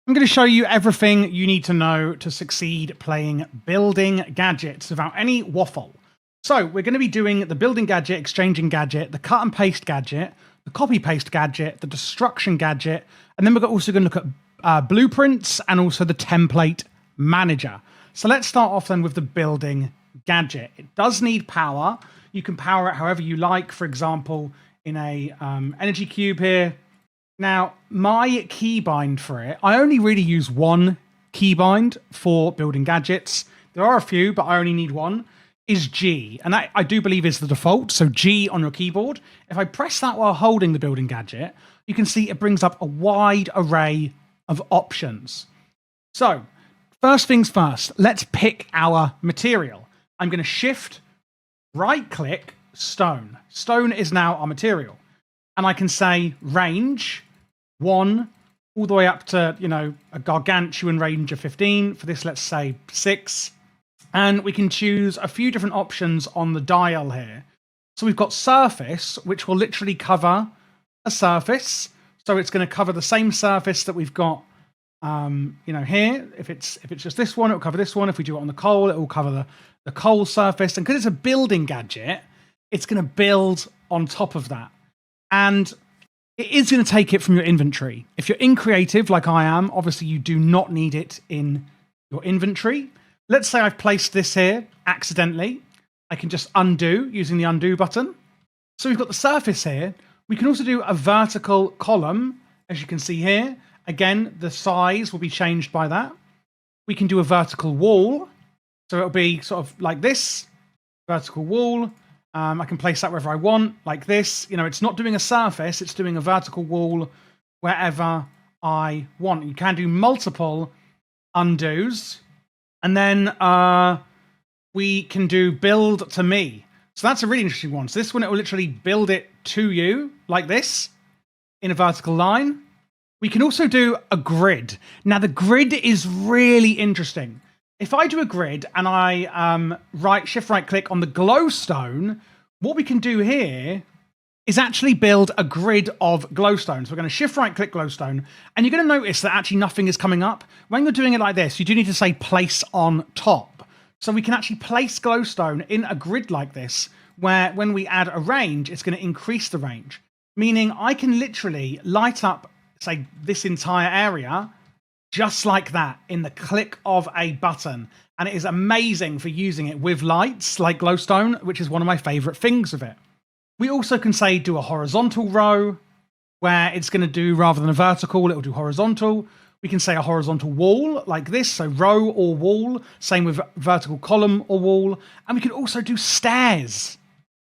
I'm going to show you everything you need to know to succeed playing building gadgets without any waffle. So we're going to be doing the building gadget, exchanging gadget, the cut and paste gadget, the copy paste gadget, the destruction gadget, and then we're also going to look at blueprints and also the template manager. So let's start off then with the building gadget. It does need power. You can power it however you like. For example, in a energy cube here. Now, my keybind for it, I only really use one keybind for building gadgets. There are a few, but I only need one, is G. And that, I do believe, is the default. So G on your keyboard. If I press that while holding the building gadget, you can see it brings up a wide array of options. So, first things first, let's pick our material. I'm going to shift, right-click, stone. Stone is now our material. And I can say range 1 all the way up to, a gargantuan range of 15. For this, let's say 6. And we can choose a few different options on the dial here. So we've got surface, which will literally cover a surface. So it's going to cover the same surface that we've got, here. If it's just this one, it will cover this one. If we do it on the coal, it will cover the coal surface. And because it's a building gadget, it's going to build on top of that. And it is going to take it from your inventory. If you're in creative, like I am, obviously you do not need it in your inventory. Let's say I've placed this here accidentally. I can just undo using the undo button. So we've got the surface here. We can also do a vertical column, as you can see here. Again, the size will be changed by that. We can do a vertical wall. So it'll be sort of like this, vertical wall. I can place that wherever I want, like this. It's not doing a surface, it's doing a vertical wall wherever I want. You can do multiple undos. And then we can do build to me. So that's a really interesting one. So this one, it will literally build it to you, like this, in a vertical line. We can also do a grid. Now, the grid is really interesting. If I do a grid and I shift right click on the glowstone, what we can do here is actually build a grid of glowstones. We're going to shift right click glowstone, and you're going to notice that actually nothing is coming up. When you're doing it like this, you do need to say place on top. So we can actually place glowstone in a grid like this, where when we add a range, it's going to increase the range. Meaning I can literally light up, say, this entire area just like that in the click of a button. And it is amazing for using it with lights like glowstone, which is one of my favorite things of it. We also can say do a horizontal row where it's going to do, rather than a vertical, it'll do horizontal. We can say a horizontal wall like this, so row or wall, same with vertical column or wall. And we can also do stairs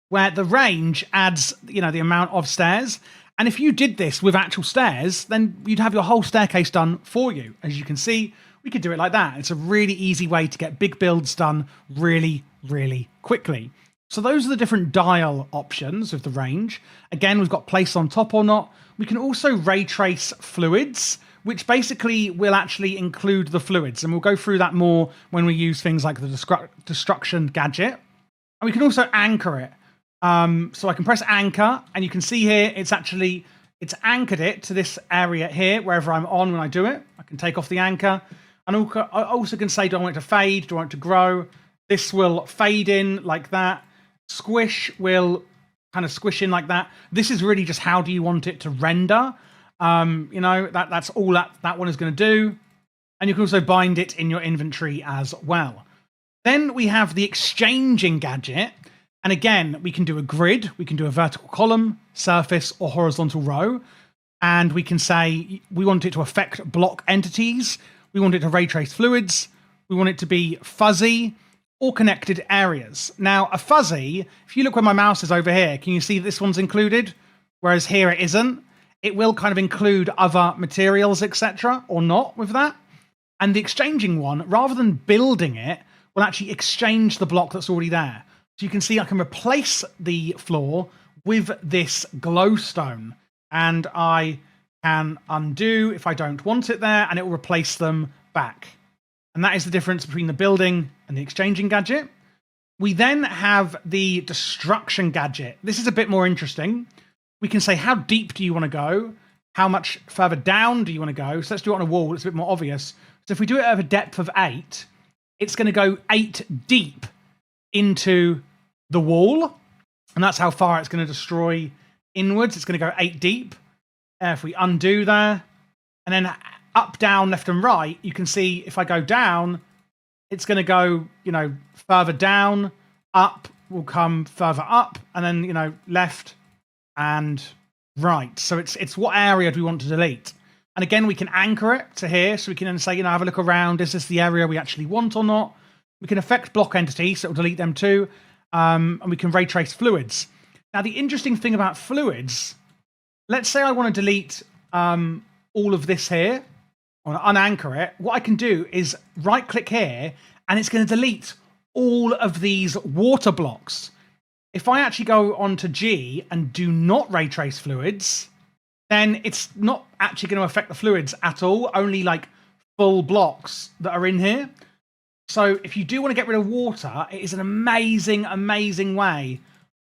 where the range adds, the amount of stairs. And if you did this with actual stairs, then you'd have your whole staircase done for you. As you can see, we could do it like that. It's a really easy way to get big builds done really, really quickly. So those are the different dial options of the range. Again, we've got place on top or not. We can also ray trace fluids, which basically will actually include the fluids. And we'll go through that more when we use things like the destruction gadget. And we can also anchor it. So I can press anchor, and you can see here it's anchored it to this area here, wherever I'm on when I do it. I can take off the anchor. And I also can say, do I want it to fade? Do I want it to grow? This will fade in like that. Squish will kind of squish in like that. This is really just how do you want it to render. That's all that one is going to do. And you can also bind it in your inventory as well. Then we have the exchanging gadget. And again, we can do a grid, we can do a vertical column, surface, or horizontal row. And we can say we want it to affect block entities. We want it to ray trace fluids. We want it to be fuzzy or connected areas. Now, a fuzzy, if you look where my mouse is over here, can you see this one's included? Whereas here it isn't. It will kind of include other materials, etc., or not with that. And the exchanging one, rather than building it, will actually exchange the block that's already there. So you can see I can replace the floor with this glowstone, and I can undo if I don't want it there, and it will replace them back. And that is the difference between the building and the exchanging gadget. We then have the destruction gadget. This is a bit more interesting. We can say, how deep do you want to go? how much further down do you want to go? So let's do it on a wall. It's a bit more obvious. So if we do it at a depth of 8, it's going to go 8 deep into the wall. And that's how far it's going to destroy inwards. It's going to go 8 deep. If we undo there, and then up, down, left and right, you can see if I go down, it's going to go, further down, up will come further up, and then, left and right. So it's what area do we want to delete? And again, we can anchor it to here, so we can then say, have a look around. Is this the area we actually want or not? We can affect block entities, so it'll delete them too. And we can ray trace fluids. Now, the interesting thing about fluids, let's say I want to delete all of this here. I want to unanchor it. What I can do is right-click here, and it's going to delete all of these water blocks. If I actually go onto G and do not ray trace fluids, then it's not actually going to affect the fluids at all, only like full blocks that are in here. So if you do want to get rid of water, it is an amazing, amazing way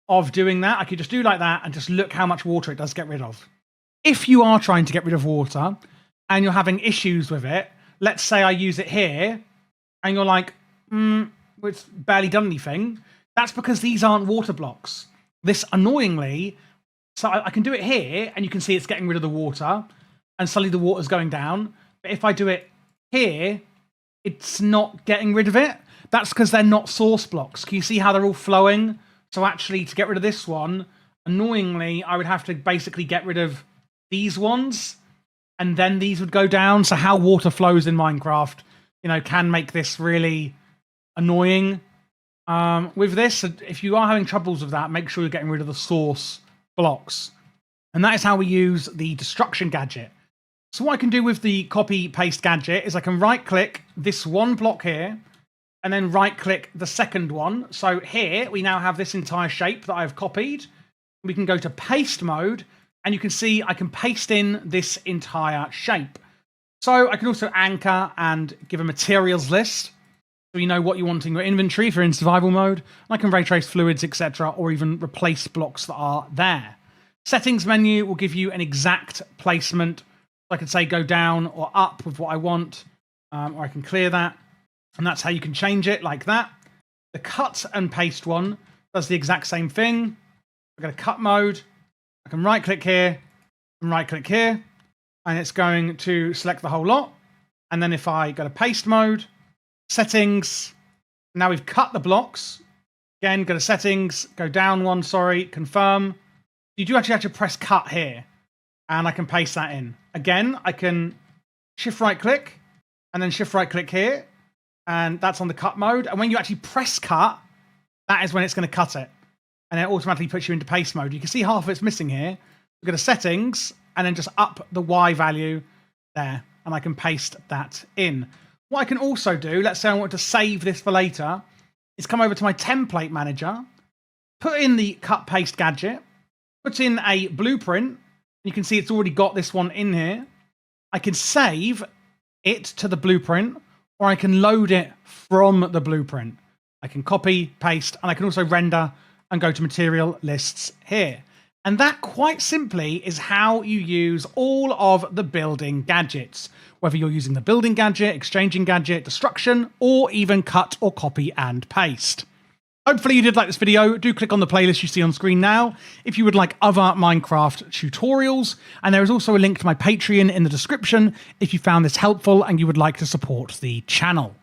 of doing that. I could just do like that and just look how much water it does get rid of. If you are trying to get rid of water and you're having issues with it, let's say I use it here and you're like, it's barely done anything. That's because these aren't water blocks. This annoyingly, so I can do it here and you can see it's getting rid of the water and suddenly the water's going down. But if I do it here, it's not getting rid of it. That's because they're not source blocks. Can you see how they're all flowing? So actually, to get rid of this one, annoyingly, I would have to basically get rid of these ones, and then these would go down. So how water flows in Minecraft, can make this really annoying. With this, if you are having troubles with that, make sure you're getting rid of the source blocks. And that is how we use the destruction gadget. So what I can do with the copy paste gadget is I can right click this one block here and then right click the second one. So here we now have this entire shape that I've copied. We can go to paste mode and you can see I can paste in this entire shape. So I can also anchor and give a materials list, so you know what you want in your inventory if you're in survival mode. And I can ray trace fluids, etc., or even replace blocks that are there. Settings menu will give you an exact placement. I can say go down or up with what I want, or I can clear that. And that's how you can change it like that. The cut and paste one does the exact same thing. I go to cut mode. I can right click here and right click here, and it's going to select the whole lot. And then if I go to paste mode, settings, now we've cut the blocks. Again, go to settings, go down one, confirm. You do actually have to press cut here, and I can paste that in. Again, I can shift right click and then shift right click here, and that's on the cut mode. And when you actually press cut, that is when it's going to cut it, and it automatically puts you into paste mode. You can see half of it's missing here. We go to settings and then just up the Y value there, and I can paste that in. What I can also do, let's say I want to save this for later, is come over to my template manager, put in the cut paste gadget, put in a blueprint. You can see it's already got this one in here. I can save it to the blueprint, or I can load it from the blueprint. I can copy, paste, and I can also render and go to material lists here. And that, quite simply, is how you use all of the building gadgets, whether you're using the building gadget, exchanging gadget, destruction, or even cut or copy and paste. Hopefully you did like this video. Do click on the playlist you see on screen now if you would like other Minecraft tutorials. And there is also a link to my Patreon in the description if you found this helpful and you would like to support the channel.